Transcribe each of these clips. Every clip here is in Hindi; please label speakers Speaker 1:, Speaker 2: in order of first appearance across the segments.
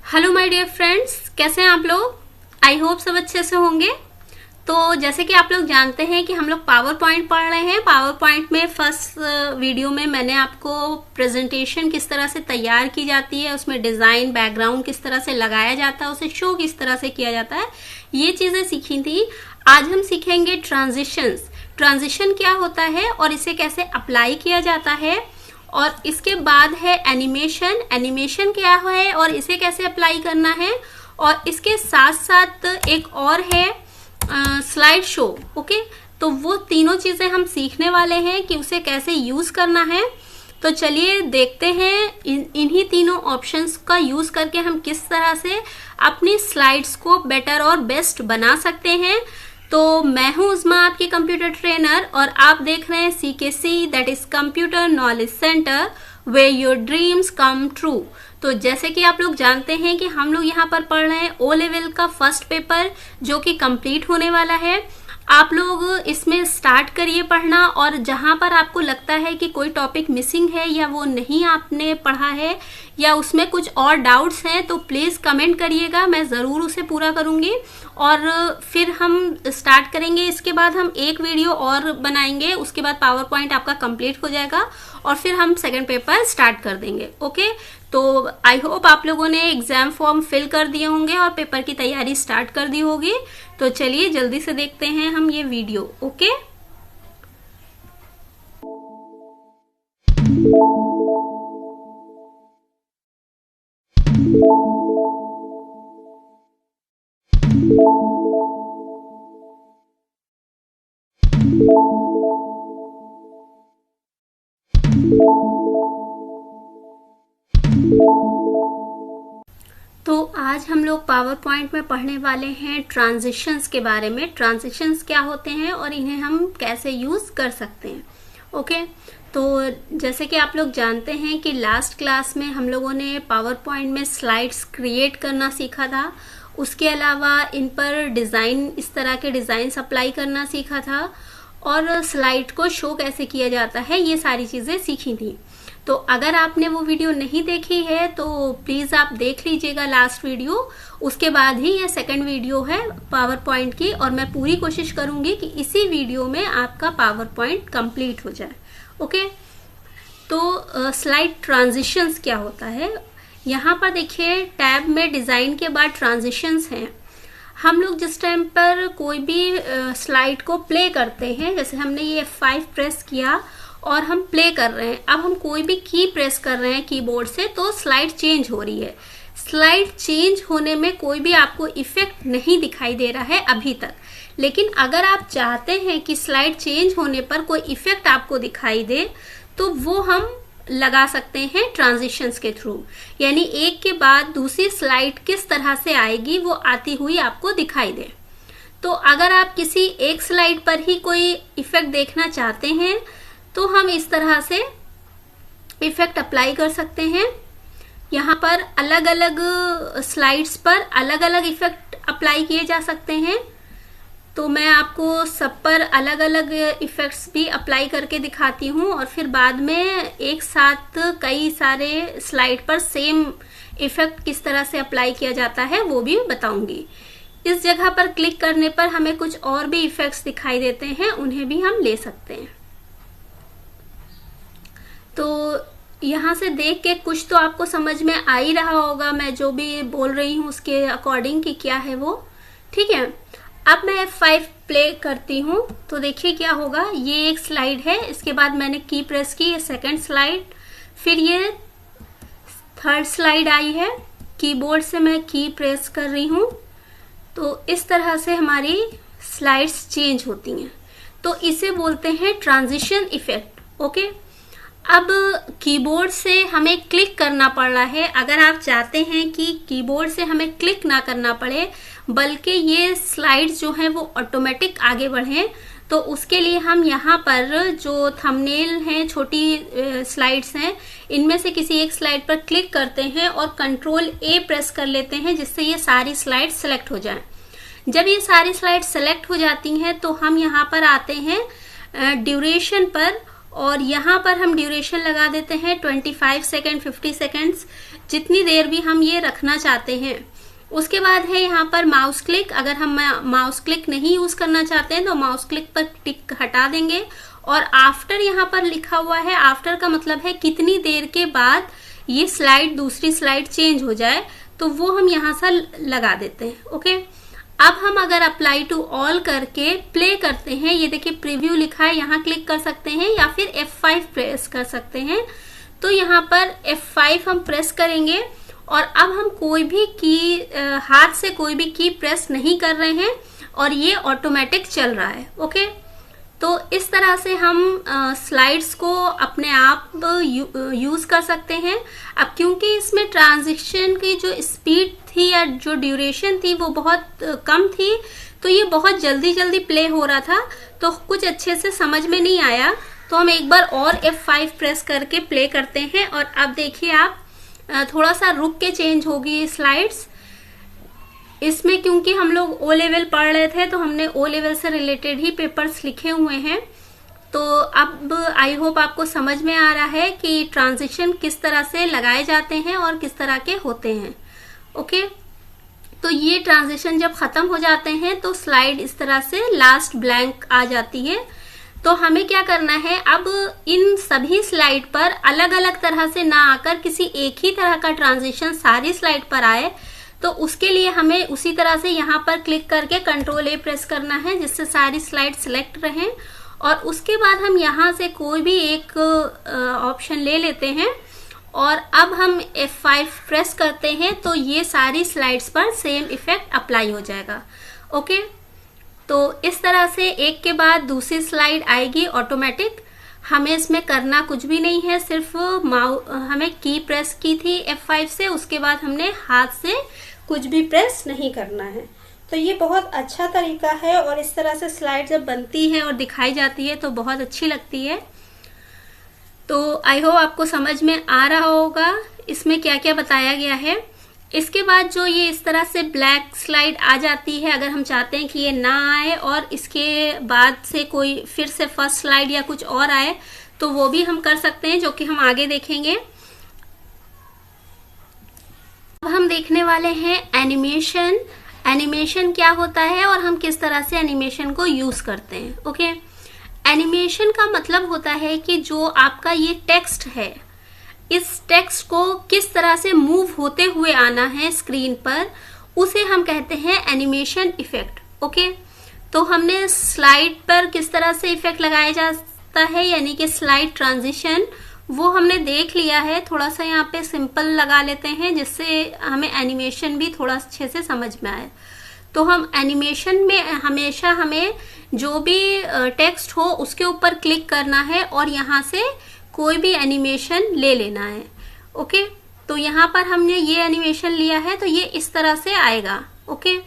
Speaker 1: हेलो माय डियर फ्रेंड्स, कैसे हैं आप लोग। आई होप सब अच्छे से होंगे। तो जैसे कि आप लोग जानते हैं कि हम लोग पावर पॉइंट पढ़ रहे हैं। पावर पॉइंट में फर्स्ट वीडियो में मैंने आपको प्रेजेंटेशन किस तरह से तैयार की जाती है, उसमें डिज़ाइन बैकग्राउंड किस तरह से लगाया जाता है, उसे शो किस तरह से किया जाता है, ये चीज़ें सीखी थी। आज हम सीखेंगे ट्रांजिशंस। ट्रांजिशन क्या होता है और इसे कैसे अप्लाई किया जाता है, और इसके बाद है एनिमेशन। एनिमेशन क्या है और इसे कैसे अप्लाई करना है, और इसके साथ साथ एक और है स्लाइड शो। ओके, तो वो तीनों चीजें हम सीखने वाले हैं कि उसे कैसे यूज करना है। तो चलिए देखते हैं इन्हीं तीनों ऑप्शंस का यूज करके हम किस तरह से अपनी स्लाइड्स को बेटर और बेस्ट बना सकते हैं। तो मैं हूं उस्मा, आपकी कंप्यूटर ट्रेनर, और आप देख रहे हैं CKC, that is computer knowledge centre, where your dreams come true. तो जैसे कि आप लोग जानते हैं कि हम लोग यहाँ पर पढ़ रहे हैं O लेवल का फर्स्ट पेपर, जो कि कंप्लीट होने वाला है। आप लोग इसमें स्टार्ट करिए पढ़ना, और जहाँ पर आपको लगता है कि कोई टॉपिक मिसिंग है या वो नहीं आपने पढ़ा है या उसमें कुछ और डाउट्स हैं, तो प्लीज़ कमेंट करिएगा, मैं ज़रूर उसे पूरा करूँगी। और फिर हम स्टार्ट करेंगे। इसके बाद हम एक वीडियो और बनाएंगे, उसके बाद पावर पॉइंट आपका कंप्लीट हो जाएगा और फिर हम सेकेंड पेपर स्टार्ट कर देंगे। ओके, तो आई होप आप लोगों ने एग्जाम फॉर्म फिल कर दिए होंगे और पेपर की तैयारी स्टार्ट कर दी होगी। तो चलिए जल्दी से देखते हैं हम ये वीडियो। ओके, तो आज हम लोग पावर पॉइंट में पढ़ने वाले हैं ट्रांजिशंस के बारे में। ट्रांजिशंस क्या होते हैं और इन्हें हम कैसे यूज कर सकते हैं। ओके, तो जैसे कि आप लोग जानते हैं कि लास्ट क्लास में हम लोगों ने पावर पॉइंट में स्लाइड्स क्रिएट करना सीखा था। उसके अलावा इन पर डिज़ाइन, इस तरह के डिज़ाइन अप्लाई करना सीखा था, और स्लाइड को शो कैसे किया जाता है, ये सारी चीज़ें सीखी थी। तो अगर आपने वो वीडियो नहीं देखी है तो प्लीज़ आप देख लीजिएगा लास्ट वीडियो। उसके बाद ही ये सेकंड वीडियो है पावर पॉइंट की, और मैं पूरी कोशिश करूंगी कि इसी वीडियो में आपका पावर पॉइंट कंप्लीट हो जाए। ओके, तो स्लाइड ट्रांजिशंस क्या होता है। यहाँ पर देखिए टैब में डिज़ाइन के बाद ट्रांजिशंस हैं। हम लोग जिस टाइम पर कोई भी स्लाइड को प्ले करते हैं, जैसे हमने ये F5 प्रेस किया और हम प्ले कर रहे हैं, अब हम कोई भी की प्रेस कर रहे हैं कीबोर्ड से, तो स्लाइड चेंज हो रही है। स्लाइड चेंज होने में कोई भी आपको इफेक्ट नहीं दिखाई दे रहा है अभी तक, लेकिन अगर आप चाहते हैं कि स्लाइड चेंज होने पर कोई इफेक्ट आपको दिखाई दे, तो वो हम लगा सकते हैं ट्रांजिशंस के थ्रू। यानी एक के बाद दूसरी स्लाइड किस तरह से आएगी वो आती हुई आपको दिखाई दे। तो अगर आप किसी एक स्लाइड पर ही कोई इफेक्ट देखना चाहते हैं तो हम इस तरह से इफेक्ट अप्लाई कर सकते हैं। यहाँ पर अलग अलग स्लाइड्स पर अलग अलग इफेक्ट अप्लाई किए जा सकते हैं। तो मैं आपको सब पर अलग अलग इफेक्ट्स भी अप्लाई करके दिखाती हूँ, और फिर बाद में एक साथ कई सारे स्लाइड पर सेम इफेक्ट किस तरह से अप्लाई किया जाता है वो भी बताऊंगी। इस जगह पर क्लिक करने पर हमें कुछ और भी इफेक्ट्स दिखाई देते हैं, उन्हें भी हम ले सकते हैं। तो यहाँ से देख के कुछ तो आपको समझ में आ ही रहा होगा, मैं जो भी बोल रही हूँ उसके अकॉर्डिंग कि क्या है वो। ठीक है, अब मैं F5 प्ले करती हूँ तो देखिए क्या होगा। ये एक स्लाइड है, इसके बाद मैंने की प्रेस की, ये सेकंड स्लाइड, फिर ये थर्ड स्लाइड आई है। कीबोर्ड से मैं की प्रेस कर रही हूँ, तो इस तरह से हमारी स्लाइड्स चेंज होती हैं। तो इसे बोलते हैं ट्रांजिशन इफेक्ट। ओके, अब कीबोर्ड से हमें क्लिक करना पड़ रहा है। अगर आप चाहते हैं कि कीबोर्ड से हमें क्लिक ना करना पड़े, बल्कि ये स्लाइड्स जो हैं वो ऑटोमेटिक आगे बढ़ें, तो उसके लिए हम यहाँ पर जो थंबनेल हैं, छोटी स्लाइड्स हैं, इनमें से किसी एक स्लाइड पर क्लिक करते हैं और Ctrl A प्रेस कर लेते हैं, जिससे ये सारी स्लाइड सेलेक्ट हो जाएं। जब ये सारी स्लाइड सेलेक्ट हो जाती हैं तो हम यहाँ पर आते हैं ड्यूरेशन पर, और यहाँ पर हम ड्यूरेशन लगा देते हैं 25 सेकेंड, 50 सेकेंड्स, जितनी देर भी हम ये रखना चाहते हैं। उसके बाद है यहाँ पर माउस क्लिक। अगर हम माउस क्लिक नहीं यूज करना चाहते हैं तो माउस क्लिक पर टिक हटा देंगे और आफ्टर यहाँ पर लिखा हुआ है, आफ्टर का मतलब है कितनी देर के बाद ये स्लाइड दूसरी स्लाइड चेंज हो जाए, तो वो हम यहाँ से लगा देते हैं। ओके, अब हम अगर अप्लाई टू ऑल करके प्ले करते हैं, ये देखिए प्रीव्यू लिखा है, यहाँ क्लिक कर सकते हैं या फिर F5 प्रेस कर सकते हैं। तो यहाँ पर F5 हम प्रेस करेंगे और अब हम कोई भी की हाथ से कोई भी की प्रेस नहीं कर रहे हैं और ये ऑटोमेटिक चल रहा है। ओके, तो इस तरह से हम स्लाइड्स को अपने आप यूज कर सकते हैं। अब क्योंकि इसमें ट्रांजिशन की जो स्पीड थी या जो ड्यूरेशन थी वो बहुत कम थी, तो ये बहुत जल्दी जल्दी प्ले हो रहा था, तो कुछ अच्छे से समझ में नहीं आया। तो हम एक बार और F5 प्रेस करके प्ले करते हैं और अब देखिए आप थोड़ा सा रुक के चेंज होगी स्लाइड्स। इसमें क्योंकि हम लोग ओ लेवल पढ़ रहे थे तो हमने ओ लेवल से रिलेटेड ही पेपर्स लिखे हुए हैं। तो अब आई होप आपको समझ में आ रहा है कि ट्रांजिशन किस तरह से लगाए जाते हैं और किस तरह के होते हैं। ओके, तो ये ट्रांजिशन जब खत्म हो जाते हैं तो स्लाइड इस तरह से लास्ट ब्लैंक आ जाती है। तो हमें क्या करना है, अब इन सभी स्लाइड पर अलग अलग तरह से ना आकर किसी एक ही तरह का ट्रांजिशन सारी स्लाइड पर आए, तो उसके लिए हमें उसी तरह से यहाँ पर क्लिक करके Ctrl A प्रेस करना है जिससे सारी स्लाइड सिलेक्ट रहें। और उसके बाद हम यहाँ से कोई भी एक ऑप्शन ले लेते हैं और अब हम F5 प्रेस करते हैं तो ये सारी स्लाइड्स पर सेम इफेक्ट अप्लाई हो जाएगा। ओके, तो इस तरह से एक के बाद दूसरी स्लाइड आएगी ऑटोमेटिक। हमें इसमें करना कुछ भी नहीं है, सिर्फ हमें की प्रेस की थी F5 से, उसके बाद हमने हाथ से कुछ भी प्रेस नहीं करना है। तो ये बहुत अच्छा तरीका है और इस तरह से स्लाइड जब बनती है और दिखाई जाती है तो बहुत अच्छी लगती है। तो आई होप आपको समझ में आ रहा होगा इसमें क्या क्या बताया गया है। इसके बाद जो ये इस तरह से ब्लैक स्लाइड आ जाती है, अगर हम चाहते हैं कि ये ना आए और इसके बाद से कोई फिर से फर्स्ट स्लाइड या कुछ और आए, तो वो भी हम कर सकते हैं, जो कि हम आगे देखेंगे। अब हम देखने वाले हैं एनिमेशन। एनिमेशन क्या होता है और हम किस तरह से एनिमेशन को यूज करते हैं। ओके, एनिमेशन का मतलब होता है कि जो आपका ये टेक्स्ट है, इस टेक्स्ट को किस तरह से मूव होते हुए आना है स्क्रीन पर, उसे हम कहते हैं एनिमेशन इफेक्ट। ओके, तो हमने स्लाइड पर किस तरह से इफेक्ट लगाया जाता है, यानी कि स्लाइड ट्रांजिशन, वो हमने देख लिया है। थोड़ा सा यहाँ पे सिंपल लगा लेते हैं जिससे हमें एनिमेशन भी थोड़ा अच्छे से समझ में आए। तो हम एनिमेशन में हमेशा हमें जो भी टेक्स्ट हो उसके ऊपर क्लिक करना है और यहाँ से कोई भी एनिमेशन ले लेना है। ओके, तो यहाँ पर हमने ये एनिमेशन लिया है तो ये इस तरह से आएगा। ओके,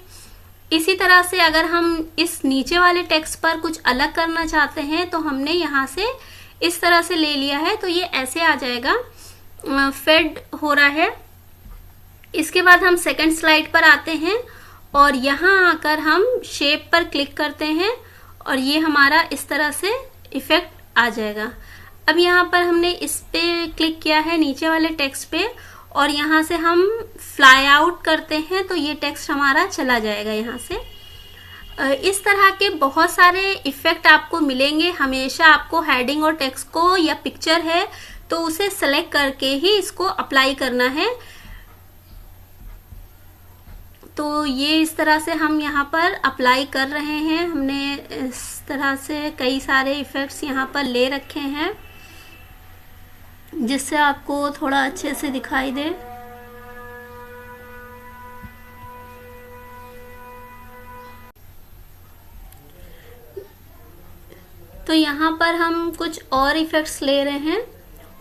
Speaker 1: इसी तरह से अगर हम इस नीचे वाले टेक्स्ट पर कुछ अलग करना चाहते हैं तो हमने यहाँ से इस तरह से ले लिया है, तो ये ऐसे आ जाएगा, फेड हो रहा है। इसके बाद हम सेकंड स्लाइड पर आते हैं और यहाँ आकर हम शेप पर क्लिक करते हैं और ये हमारा इस तरह से इफेक्ट आ जाएगा। अब यहाँ पर हमने इस पे क्लिक किया है नीचे वाले टेक्स्ट पे और यहाँ से हम फ्लाई आउट करते हैं तो ये टेक्स्ट हमारा चला जाएगा यहाँ से। इस तरह के बहुत सारे इफेक्ट आपको मिलेंगे। हमेशा आपको हेडिंग और टेक्स्ट को या पिक्चर है तो उसे सेलेक्ट करके ही इसको अप्लाई करना है। तो ये इस तरह से हम यहाँ पर अप्लाई कर रहे हैं। हमने इस तरह से कई सारे इफेक्ट्स यहाँ पर ले रखे हैं जिससे आपको थोड़ा अच्छे से दिखाई दे। तो यहाँ पर हम कुछ और इफेक्ट्स ले रहे हैं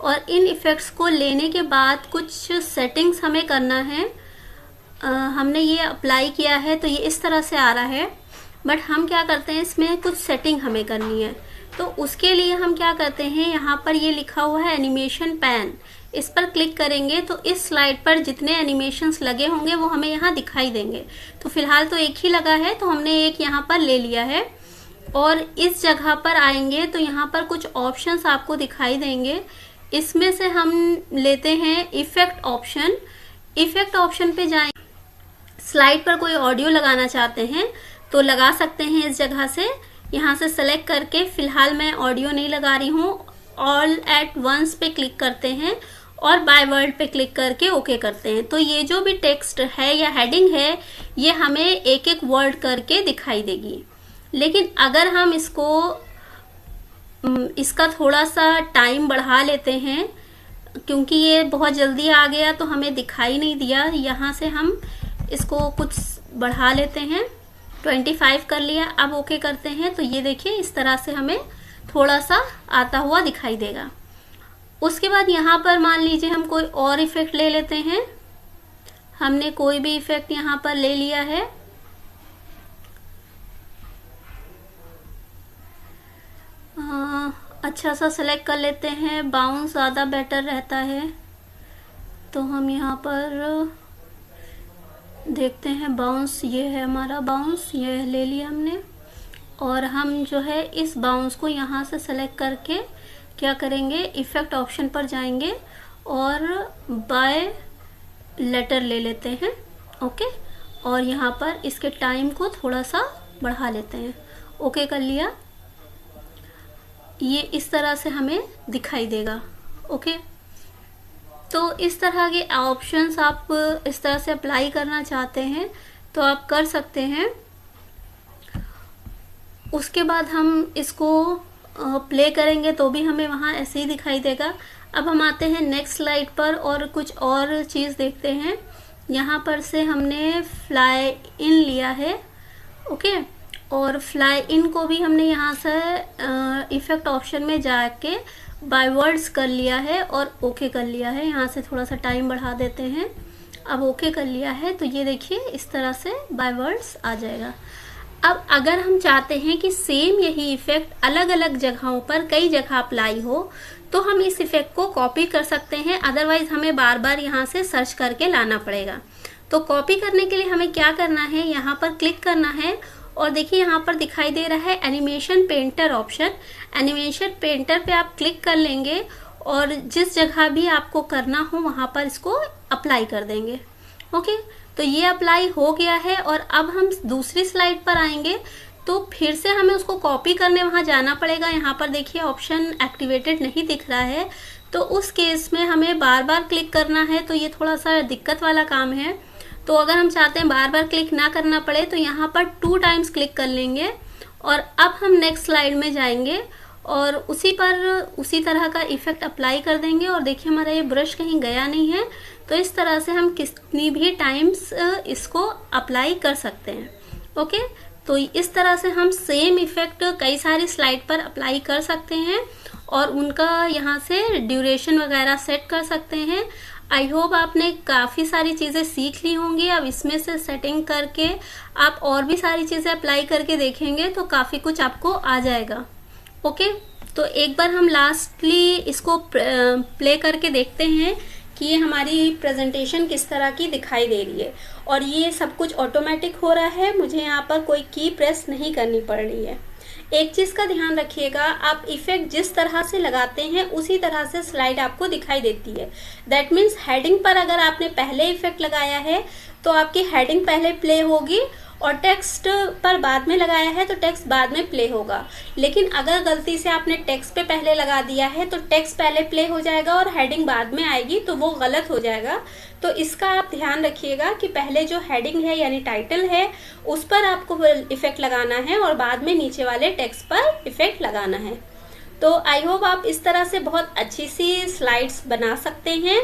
Speaker 1: और इन इफेक्ट्स को लेने के बाद कुछ सेटिंग्स हमें करना है। हमने ये अप्लाई किया है तो ये इस तरह से आ रहा है, बट हम क्या करते हैं इसमें कुछ सेटिंग हमें करनी है। तो उसके लिए हम क्या करते हैं, यहाँ पर ये लिखा हुआ है एनिमेशन पैन, इस पर क्लिक करेंगे तो इस स्लाइड पर जितने एनिमेशंस लगे होंगे वो हमें यहाँ दिखाई देंगे। तो फिलहाल तो एक ही लगा है तो हमने एक यहाँ पर ले लिया है। और इस जगह पर आएंगे तो यहाँ पर कुछ ऑप्शंस आपको दिखाई देंगे। इसमें से हम लेते हैं इफेक्ट ऑप्शन। इफेक्ट ऑप्शन पे जाएं, स्लाइड पर कोई ऑडियो लगाना चाहते हैं तो लगा सकते हैं इस जगह से। यहाँ से सेलेक्ट करके, फिलहाल मैं ऑडियो नहीं लगा रही हूँ, ऑल एट वंस पे क्लिक करते हैं और बाय वर्ड पे क्लिक करके ओके करते हैं। तो ये जो भी टेक्स्ट है या हेडिंग है ये हमें एक एक वर्ड करके दिखाई देगी। लेकिन अगर हम इसका थोड़ा सा टाइम बढ़ा लेते हैं, क्योंकि ये बहुत जल्दी आ गया तो हमें दिखाई नहीं दिया, यहाँ से हम इसको कुछ बढ़ा लेते हैं, 25 कर लिया। अब ओके करते हैं तो ये देखिए इस तरह से हमें थोड़ा सा आता हुआ दिखाई देगा। उसके बाद यहाँ पर मान लीजिए हम कोई और इफेक्ट ले लेते हैं। हमने कोई भी इफेक्ट यहाँ पर ले लिया है। अच्छा सा सेलेक्ट कर लेते हैं, बाउंस ज़्यादा बेटर रहता है। तो हम यहाँ पर देखते हैं बाउंस, ये है हमारा बाउंस, ये ले लिया हमने। और हम जो है इस बाउंस को यहाँ से सेलेक्ट करके क्या करेंगे, इफेक्ट ऑप्शन पर जाएंगे और बाय लेटर ले लेते हैं। ओके, और यहाँ पर इसके टाइम को थोड़ा सा बढ़ा लेते हैं। ओके कर लिया। ये इस तरह से हमें दिखाई देगा। ओके, तो इस तरह के ऑप्शंस आप इस तरह से अप्लाई करना चाहते हैं तो आप कर सकते हैं। उसके बाद हम इसको प्ले करेंगे तो भी हमें वहाँ ऐसे ही दिखाई देगा। अब हम आते हैं नेक्स्ट स्लाइड पर और कुछ और चीज़ देखते हैं। यहाँ पर से हमने फ्लाई इन लिया है। ओके, और फ्लाई इन को भी हमने यहाँ से इफेक्ट ऑप्शन में जाके बाय वर्ड्स कर लिया है और ओके कर लिया है। यहाँ से थोड़ा सा टाइम बढ़ा देते हैं। अब ओके कर लिया है तो ये देखिए इस तरह से बाय वर्ड्स आ जाएगा। अब अगर हम चाहते हैं कि सेम यही इफेक्ट अलग अलग जगहों पर कई जगह अप्लाई हो तो हम इस इफेक्ट को कॉपी कर सकते हैं, अदरवाइज हमें बार बार यहाँ से सर्च करके लाना पड़ेगा। तो कॉपी करने के लिए हमें क्या करना है, यहाँ पर क्लिक करना है और देखिए यहाँ पर दिखाई दे रहा है animation painter option. Animation painter पे आप क्लिक कर लेंगे और जिस जगह भी आपको करना हो वहाँ पर इसको अप्लाई कर देंगे। ओके, तो ये अप्लाई हो गया है। और अब हम दूसरी स्लाइड पर आएंगे तो फिर से हमें उसको कॉपी करने वहाँ जाना पड़ेगा। यहाँ पर देखिए ऑप्शन एक्टिवेटेड नहीं दिख रहा है, तो उस केस में हमें बार बार क्लिक करना है, तो ये थोड़ा सा दिक्कत वाला काम है। तो अगर हम चाहते हैं बार बार क्लिक ना करना पड़े तो यहाँ पर 2 टाइम्स क्लिक कर लेंगे और अब हम नेक्स्ट स्लाइड में जाएंगे और उसी तरह का इफेक्ट अप्लाई कर देंगे। और देखिए हमारा ये ब्रश कहीं गया नहीं है, तो इस तरह से हम कितनी भी टाइम्स इसको अप्लाई कर सकते हैं। ओके, तो इस तरह से हम सेम इफेक्ट कई सारी स्लाइड पर अप्लाई कर सकते हैं और उनका यहाँ से ड्यूरेशन वगैरह सेट कर सकते हैं। आई होप आपने काफ़ी सारी चीज़ें सीख ली होंगी। अब इसमें से सेटिंग करके आप और भी सारी चीज़ें अप्लाई करके देखेंगे तो काफ़ी कुछ आपको आ जाएगा। ओके, तो एक बार हम लास्टली इसको प्ले करके देखते हैं कि ये हमारी प्रेजेंटेशन किस तरह की दिखाई दे रही है। और ये सब कुछ ऑटोमेटिक हो रहा है, मुझे यहाँ पर कोई की प्रेस नहीं करनी पड़ रही है। एक चीज़ का ध्यान रखिएगा, आप इफेक्ट जिस तरह से लगाते हैं उसी तरह से स्लाइड आपको दिखाई देती है। दैट मीन्स हेडिंग पर अगर आपने पहले इफेक्ट लगाया है तो आपकी हेडिंग पहले प्ले होगी और टेक्स्ट पर बाद में लगाया है तो टेक्स्ट बाद में प्ले होगा। लेकिन अगर गलती से आपने टेक्स्ट पे पहले लगा दिया है तो टेक्स्ट पहले प्ले हो जाएगा और हेडिंग बाद में आएगी, तो वो गलत हो जाएगा। तो इसका आप ध्यान रखिएगा कि पहले जो हेडिंग है यानी टाइटल है उस पर आपको इफेक्ट लगाना है और बाद में नीचे वाले टेक्स्ट पर इफेक्ट लगाना है। तो आई होप आप इस तरह से बहुत अच्छी सी स्लाइड्स बना सकते हैं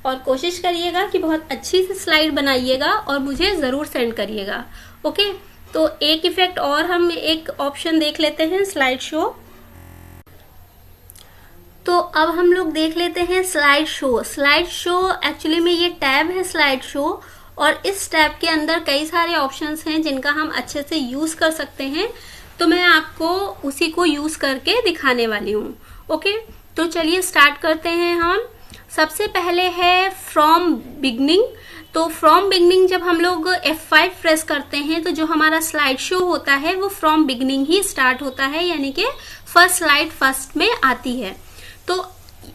Speaker 1: और कोशिश करिएगा कि बहुत अच्छी सी स्लाइड बनाइएगा और मुझे ज़रूर सेंड करिएगा। ओके, तो एक इफेक्ट और हम एक ऑप्शन देख लेते हैं, स्लाइड शो। तो अब हम लोग देख लेते हैं slide show. Slide show actually में ये टैब है स्लाइड शो, और इस टैब के अंदर कई सारे ऑप्शंस हैं जिनका हम अच्छे से यूज कर सकते हैं। तो मैं आपको उसी को यूज करके दिखाने वाली हूँ। ओके, तो चलिए स्टार्ट करते हैं हम। सबसे पहले है फ्रॉम बिगनिंग। तो फ्रॉम बिगनिंग जब हम लोग F5 प्रेस करते हैं तो जो हमारा स्लाइड शो होता है वो फ्रॉम बिगनिंग ही स्टार्ट होता है, यानी कि फर्स्ट स्लाइड फर्स्ट में आती है। तो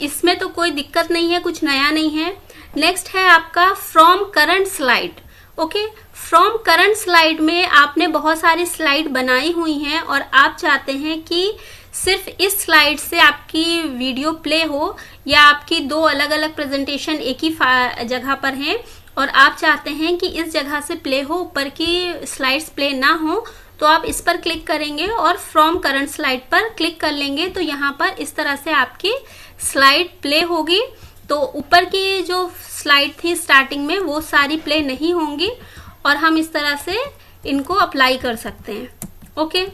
Speaker 1: इसमें तो कोई दिक्कत नहीं है, कुछ नया नहीं है। नेक्स्ट है आपका from current slide. Okay, from current slide में आपने बहुत सारी स्लाइड बनाई हुई हैं और आप चाहते हैं कि सिर्फ इस स्लाइड से आपकी वीडियो प्ले हो, या आपकी दो अलग अलग प्रेजेंटेशन एक ही जगह पर हैं और आप चाहते हैं कि इस जगह से प्ले हो, ऊपर की स्लाइड्स प्ले ना हो, तो आप इस पर क्लिक करेंगे और फ्रॉम करंट स्लाइड पर क्लिक कर लेंगे। तो यहाँ पर इस तरह से आपकी स्लाइड प्ले होगी। तो ऊपर की जो स्लाइड थी स्टार्टिंग में वो सारी प्ले नहीं होंगी और हम इस तरह से इनको अप्लाई कर सकते हैं। ओके,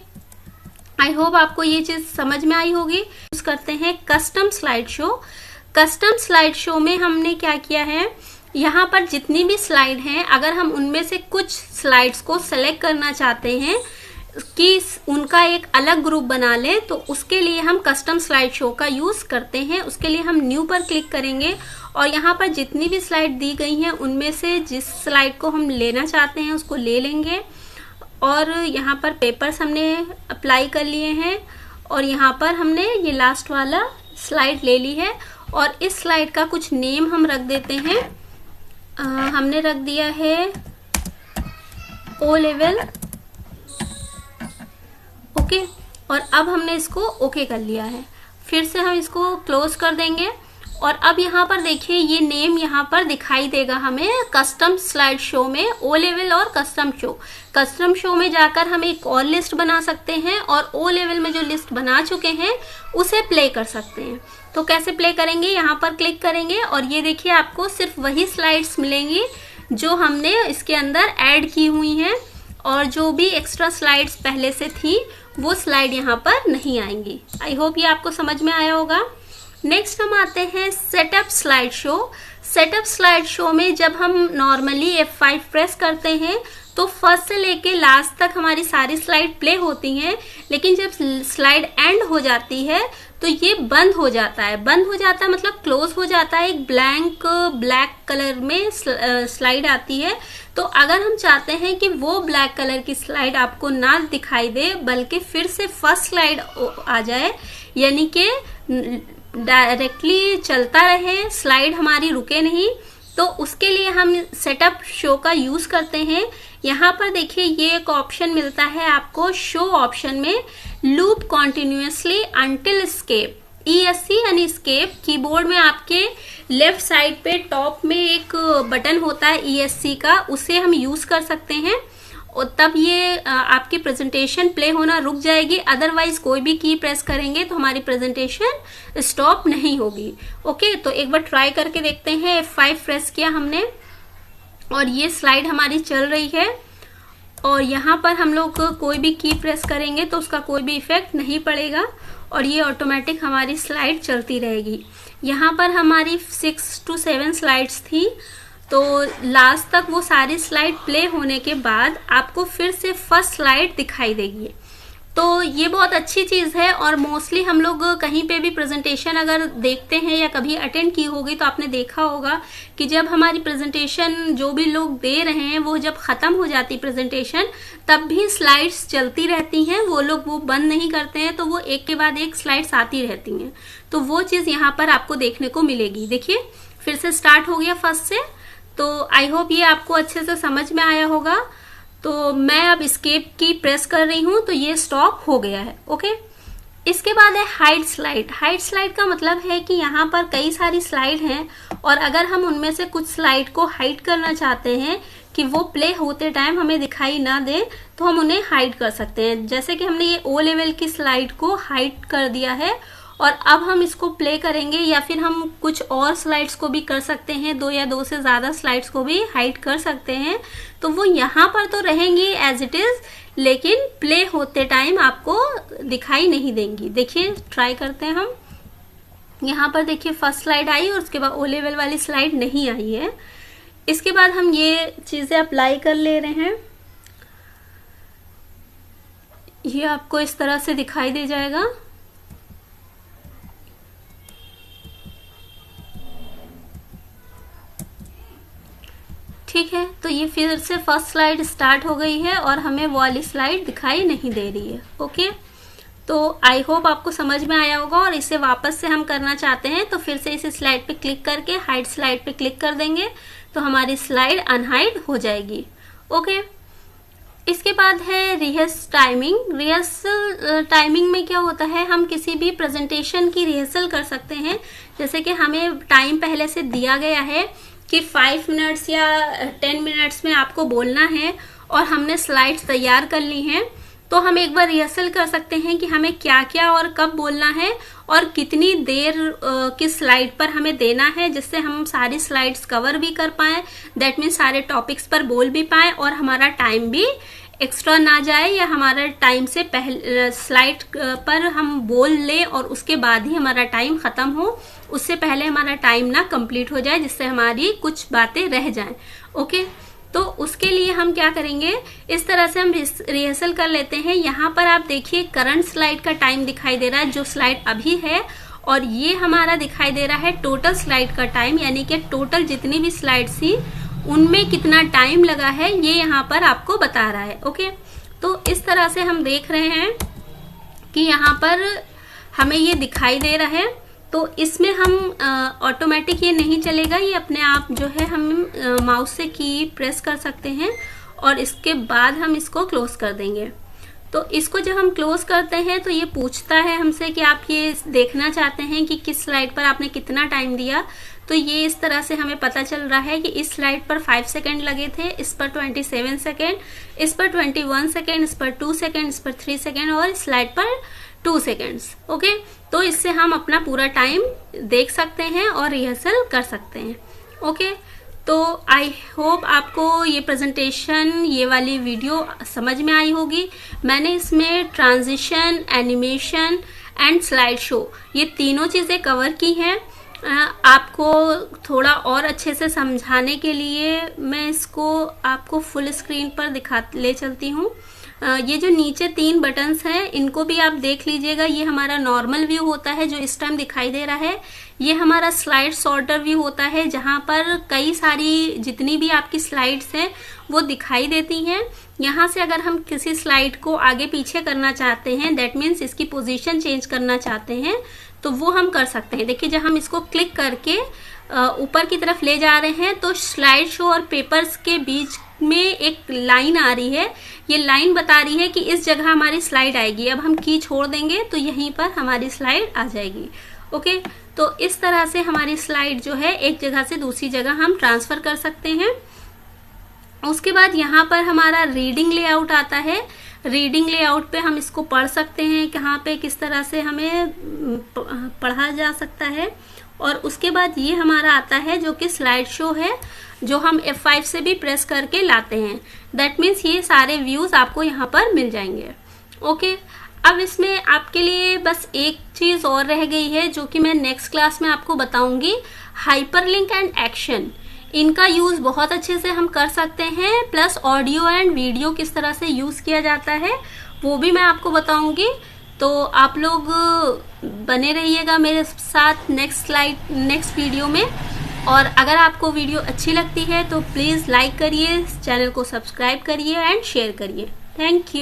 Speaker 1: आई होप आपको ये चीज समझ में आई होगी। यूज करते हैं custom slide show. Custom slide show में हमने क्या किया है, यहाँ पर जितनी भी स्लाइड हैं, अगर हम उनमें से कुछ स्लाइड्स को सेलेक्ट करना चाहते हैं कि उनका एक अलग ग्रुप बना ले, तो उसके लिए हम कस्टम स्लाइड शो का यूज करते हैं। उसके लिए हम न्यू पर क्लिक करेंगे और यहाँ पर जितनी भी स्लाइड दी गई हैं उनमें से जिस स्लाइड को हम लेना चाहते हैं उसको ले लेंगे। और यहाँ पर पेपर्स हमने अप्लाई कर लिए हैं और यहाँ पर हमने ये लास्ट वाला स्लाइड ले ली है और इस स्लाइड का कुछ नेम हम रख देते हैं। हमने रख दिया है ओ लेवल। ओके, और अब हमने इसको ओके कर लिया है। फिर से हम इसको क्लोज कर देंगे और अब यहाँ पर देखिए ये नेम यहाँ पर दिखाई देगा हमें कस्टम स्लाइड शो में, ओ लेवल और कस्टम शो। कस्टम शो में जाकर हम एक और लिस्ट बना सकते हैं और ओ लेवल में जो लिस्ट बना चुके हैं उसे प्ले कर सकते हैं। तो कैसे प्ले करेंगे, यहाँ पर क्लिक करेंगे और ये देखिए आपको सिर्फ वही स्लाइड्स मिलेंगी जो हमने इसके अंदर ऐड की हुई हैं और जो भी एक्स्ट्रा स्लाइड्स पहले से थी वो स्लाइड यहाँ पर नहीं आएंगी। आई होप ये आपको समझ में आया होगा। नेक्स्ट हम आते हैं setup slide show. Setup slide show में जब हम नॉर्मली F5 प्रेस करते हैं तो फर्स्ट से लेके लास्ट तक हमारी सारी स्लाइड प्ले होती हैं, लेकिन जब स्लाइड एंड हो जाती है तो ये बंद हो जाता है। बंद हो जाता है मतलब क्लोज हो जाता है, एक ब्लैक कलर में स्लाइड आती है। तो अगर हम चाहते हैं कि वो ब्लैक कलर की स्लाइड आपको ना दिखाई दे बल्कि फिर से फर्स्ट स्लाइड आ जाए, यानी कि डायरेक्टली चलता रहे, स्लाइड हमारी रुके नहीं, तो उसके लिए हम सेटअप शो का यूज करते हैं। यहाँ पर देखिए ये एक ऑप्शन मिलता है आपको शो ऑप्शन में, loop continuously until escape, ESC यानी एस्केप। कीबोर्ड में आपके लेफ्ट साइड पे टॉप में एक बटन होता है ESC का, उसे हम यूज कर सकते हैं और तब ये आपकी प्रेजेंटेशन प्ले होना रुक जाएगी। अदरवाइज कोई भी की प्रेस करेंगे तो हमारी प्रेजेंटेशन स्टॉप नहीं होगी। ओके, तो एक बार ट्राई करके देखते हैं। F5 प्रेस किया हमने और ये स्लाइड हमारी चल रही है और यहाँ पर हम लोग कोई भी की प्रेस करेंगे तो उसका कोई भी इफेक्ट नहीं पड़ेगा और ये ऑटोमेटिक हमारी स्लाइड चलती रहेगी। यहाँ पर हमारी 6 to 7 स्लाइड्स थी, तो लास्ट तक वो सारी स्लाइड प्ले होने के बाद आपको फिर से फर्स्ट स्लाइड दिखाई देगी। तो ये बहुत अच्छी चीज़ है और मोस्टली हम लोग कहीं पे भी प्रेजेंटेशन अगर देखते हैं या कभी अटेंड की होगी तो आपने देखा होगा कि जब हमारी प्रेजेंटेशन जो भी लोग दे रहे हैं वो जब ख़त्म हो जाती प्रेजेंटेशन तब भी स्लाइड्स चलती रहती हैं, वो लोग वो बंद नहीं करते हैं, तो वो एक के बाद एक स्लाइड्स आती रहती हैं। तो वो चीज़ यहाँ पर आपको देखने को मिलेगी। देखिए फिर से स्टार्ट हो गया फर्स्ट से। तो आई होप ये आपको अच्छे से समझ में आया होगा। तो मैं अब एस्केप की प्रेस कर रही हूँ तो ये स्टॉप हो गया है। ओके, इसके बाद है हाइड स्लाइड। हाइड स्लाइड का मतलब है कि यहाँ पर कई सारी स्लाइड हैं और अगर हम उनमें से कुछ स्लाइड को हाइड करना चाहते हैं कि वो प्ले होते टाइम हमें दिखाई ना दे, तो हम उन्हें हाइड कर सकते हैं। जैसे कि हमने ये ओ लेवल की स्लाइड को हाइड कर दिया है और अब हम इसको प्ले करेंगे, या फिर हम कुछ और स्लाइड्स को भी कर सकते हैं, 2 या 2 से ज़्यादा स्लाइड्स को भी हाइड कर सकते हैं। तो वो यहाँ पर तो रहेंगी एज इट इज़, लेकिन प्ले होते टाइम आपको दिखाई नहीं देंगी। देखिए ट्राई करते हैं हम। यहाँ पर देखिए फर्स्ट स्लाइड आई और उसके बाद ओ लेवल वाली स्लाइड नहीं आई है। इसके बाद हम ये चीज़ें अप्लाई कर ले रहे हैं। ये आपको इस तरह से दिखाई दे जाएगा। ठीक है, तो ये फिर से फर्स्ट स्लाइड स्टार्ट हो गई है और हमें वो वाली स्लाइड दिखाई नहीं दे रही है। ओके, तो आई होप आपको समझ में आया होगा। और इसे वापस से हम करना चाहते हैं तो फिर से इस स्लाइड पे क्लिक करके हाइड स्लाइड पे क्लिक कर देंगे तो हमारी स्लाइड अनहाइड हो जाएगी। ओके, इसके बाद है रिहर्स टाइमिंग। रिहर्सल टाइमिंग में क्या होता है, हम किसी भी प्रेजेंटेशन की रिहर्सल कर सकते हैं। जैसे कि हमें टाइम पहले से दिया गया है कि 5 मिनट्स या 10 मिनट्स में आपको बोलना है और हमने स्लाइड्स तैयार कर ली हैं, तो हम एक बार रिहर्सल कर सकते हैं कि हमें क्या क्या और कब बोलना है और कितनी देर किस स्लाइड पर हमें देना है, जिससे हम सारी स्लाइड्स कवर भी कर पाएं। दैट मीन्स सारे टॉपिक्स पर बोल भी पाएं और हमारा टाइम भी एक्स्ट्रा ना जाए, या हमारा टाइम से पहले स्लाइड पर हम बोल लें और उसके बाद ही हमारा टाइम खत्म हो, उससे पहले हमारा टाइम ना कंप्लीट हो जाए, जिससे हमारी कुछ बातें रह जाएं। ओके, तो उसके लिए हम क्या करेंगे, इस तरह से हम रिहर्सल कर लेते हैं। यहाँ पर आप देखिए करंट स्लाइड का टाइम दिखाई दे रहा है, जो स्लाइड अभी है, और ये हमारा दिखाई दे रहा है टोटल स्लाइड का टाइम, यानी कि टोटल जितनी भी स्लाइड्स थी उनमें कितना टाइम लगा है, ये यहाँ पर आपको बता रहा है। ओके, तो इस तरह से हम देख रहे हैं कि यहाँ पर हमें ये दिखाई दे रहा है। तो इसमें हम ऑटोमेटिक ये नहीं चलेगा, ये अपने आप जो है हम माउस से की प्रेस कर सकते हैं और इसके बाद हम इसको क्लोज कर देंगे। तो इसको जब हम क्लोज करते हैं तो ये पूछता है हमसे कि आप ये देखना चाहते हैं कि किस स्लाइड पर आपने कितना टाइम दिया। तो ये इस तरह से हमें पता चल रहा है कि इस स्लाइड पर 5 सेकेंड लगे थे, इस पर 27 सेकेंड, इस पर 21 सेकेंड, इस पर 2 सेकेंड, इस पर 3 सेकेंड और इस स्लाइड पर 2 सेकेंड्स। ओके, तो इससे हम अपना पूरा टाइम देख सकते हैं और रिहर्सल कर सकते हैं। ओके, तो आई होप आपको ये प्रेजेंटेशन, ये वाली वीडियो समझ में आई होगी। मैंने इसमें transition, animation and slide show, ये तीनों चीज़ें कवर की हैं। आपको थोड़ा और अच्छे से समझाने के लिए मैं इसको आपको फुल स्क्रीन पर ले चलती हूँ। ये जो नीचे 3 बटन्स हैं इनको भी आप देख लीजिएगा। ये हमारा नॉर्मल व्यू होता है जो इस टाइम दिखाई दे रहा है। ये हमारा स्लाइड सॉर्टर व्यू होता है जहाँ पर कई सारी जितनी भी आपकी स्लाइड्स हैं वो दिखाई देती हैं। यहाँ से अगर हम किसी स्लाइड को आगे पीछे करना चाहते हैं, दैट मीन्स इसकी पोजीशन चेंज करना चाहते हैं, तो वो हम कर सकते हैं। देखिए जब हम इसको क्लिक करके ऊपर की तरफ ले जा रहे हैं तो स्लाइड शो और पेपर्स के बीच में एक लाइन आ रही है। ये लाइन बता रही है कि इस जगह हमारी स्लाइड आएगी। अब हम की छोड़ देंगे तो यहीं पर हमारी स्लाइड आ जाएगी। ओके, तो इस तरह से हमारी स्लाइड जो है एक जगह से दूसरी जगह हम ट्रांसफर कर सकते हैं। उसके बाद यहाँ पर हमारा रीडिंग लेआउट आता है। रीडिंग लेआउट पे हम इसको पढ़ सकते हैं, कहाँ पे किस तरह से हमें पढ़ा जा सकता है। और उसके बाद ये हमारा आता है जो कि स्लाइड शो है, जो हम F5 से भी प्रेस करके लाते हैं। दैट मीन्स ये सारे व्यूज आपको यहाँ पर मिल जाएंगे। ओके, अब इसमें आपके लिए बस एक चीज और रह गई है जो कि मैं नेक्स्ट क्लास में आपको बताऊंगी, हाइपरलिंक एंड एक्शन। इनका यूज बहुत अच्छे से हम कर सकते हैं, प्लस ऑडियो एंड वीडियो किस तरह से यूज किया जाता है वो भी मैं आपको बताऊंगी। तो आप लोग बने रहिएगा मेरे साथ नेक्स्ट वीडियो में। और अगर आपको वीडियो अच्छी लगती है तो प्लीज लाइक करिए, चैनल को सब्सक्राइब करिए एंड शेयर करिए। Thank you.